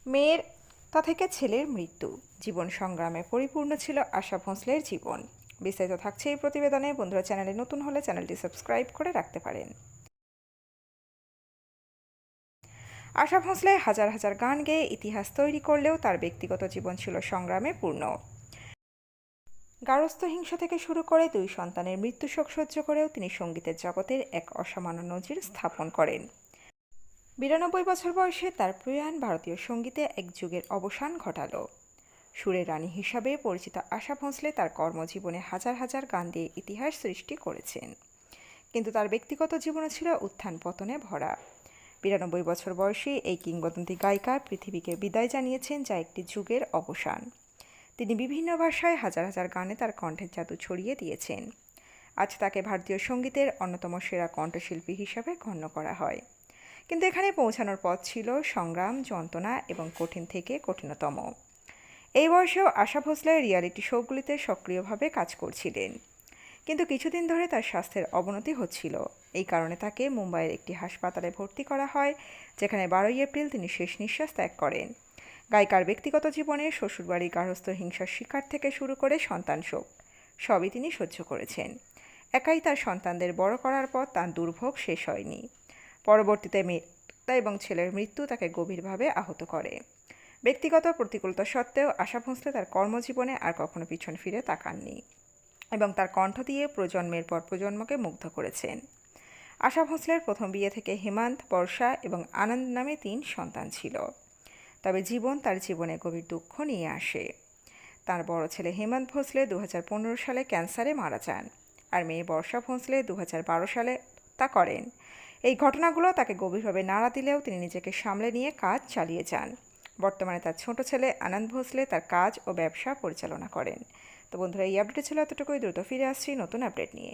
মেয়ের তা থেকে ছেলের মৃত্যু, জীবন সংগ্রামে পরিপূর্ণ ছিল আশা ভোঁসলের জীবন। বিস্তারিত থাকছে এই প্রতিবেদনে। বন্ধুরা, চ্যানেলে নতুন হলে চ্যানেলটি সাবস্ক্রাইব করে রাখতে পারেন। আশা ভোঁসলে হাজার হাজার গান গেয়ে ইতিহাস তৈরি করলেও তার ব্যক্তিগত জীবন ছিল সংগ্রামে পূর্ণ। গার্হস্থ্য হিংসা থেকে শুরু করে 2 সন্তানের মৃত্যুশোক সহ্য করেও তিনি সঙ্গীতের জগতের এক অসামান্য নজির স্থাপন করেন। 92 বছর বয়সে তার প্রয়াণ ভারতীয় সঙ্গীতে এক যুগের অবসান ঘটালো। সুরের রানী হিসাবে পরিচিত আশা ভোঁসলে তার কর্মজীবনে হাজার হাজার গান দিয়ে ইতিহাস সৃষ্টি করেছেন, কিন্তু তার ব্যক্তিগত জীবনও ছিল উত্থান পতনে ভরা। 92 বছর বয়সী এই কিংবদন্তি গায়িকা পৃথিবীকে বিদায় জানিয়েছেন, যা একটি যুগের অবসান। তিনি বিভিন্ন ভাষায় হাজার হাজার গানে তার কণ্ঠের জাদু ছড়িয়ে দিয়েছেন। আজ তাকে ভারতীয় সঙ্গীতের অন্যতম সেরা কণ্ঠশিল্পী হিসাবে গণ্য করা হয়। কিন্তু এখানে পৌঁছানোর পথ ছিল সংগ্রাম, যন্ত্রণা এবং কঠিন থেকে কঠিনতম। এই বয়সেও আশা ভোঁসলে রিয়ালিটি শোগুলিতে সক্রিয়ভাবে কাজ করছিলেন, কিন্তু কিছুদিন ধরে তার স্বাস্থ্যের অবনতি হচ্ছিল। এই কারণে তাকে মুম্বাইয়ের একটি হাসপাতালে ভর্তি করা হয়, যেখানে 12 এপ্রিল তিনি শেষ নিঃশ্বাস ত্যাগ করেন। গায়িকার ব্যক্তিগত জীবনে শ্বশুরবাড়ির গার্হস্থ্য হিংসার শিকার থেকে শুরু করে সন্তান শোক সবই তিনি সহ্য করেছেন। একাই তার সন্তানদের বড় করার পর তার দুর্ভোগ শেষ হয়নি। পরবর্তীতে মেয়ে এবং ছেলের মৃত্যু তাকে গভীরভাবে আহত করে। ব্যক্তিগত প্রতিকূলতা সত্ত্বেও আশা ভোঁসলে তার কর্মজীবনে আর কখনো পিছন ফিরে তাকাননি এবং তার কণ্ঠ দিয়ে প্রজন্মের পর প্রজন্মকে মুগ্ধ করেছেন। আশা ভোঁসলের প্রথম বিয়ে থেকে হেমন্ত, বর্ষা এবং আনন্দ নামে 3 সন্তান ছিল। তবে জীবন তার জীবনে গভীর দুঃখ নিয়ে আসে। তার বড় ছেলে হেমন্ত ভোঁসলে 2015 সালে ক্যান্সারে মারা যান, আর মেয়ে বর্ষা ভোঁসলে 2012 সালে তা করেন। এই ঘটনাগুলো তাকে গভীরভাবে নাড়া দিলেও তিনি নিজেকে সামলে নিয়ে কাজ চালিয়ে যান। বর্তমানে তার ছোট ছেলে আনন্দ ভোঁসলে তার কাজ ও ব্যবসা পরিচালনা করেন। তো বন্ধুরা, এই আপডেট ছিল এতটুকুই। দ্রুত ফিরে আসছি নতুন আপডেট নিয়ে।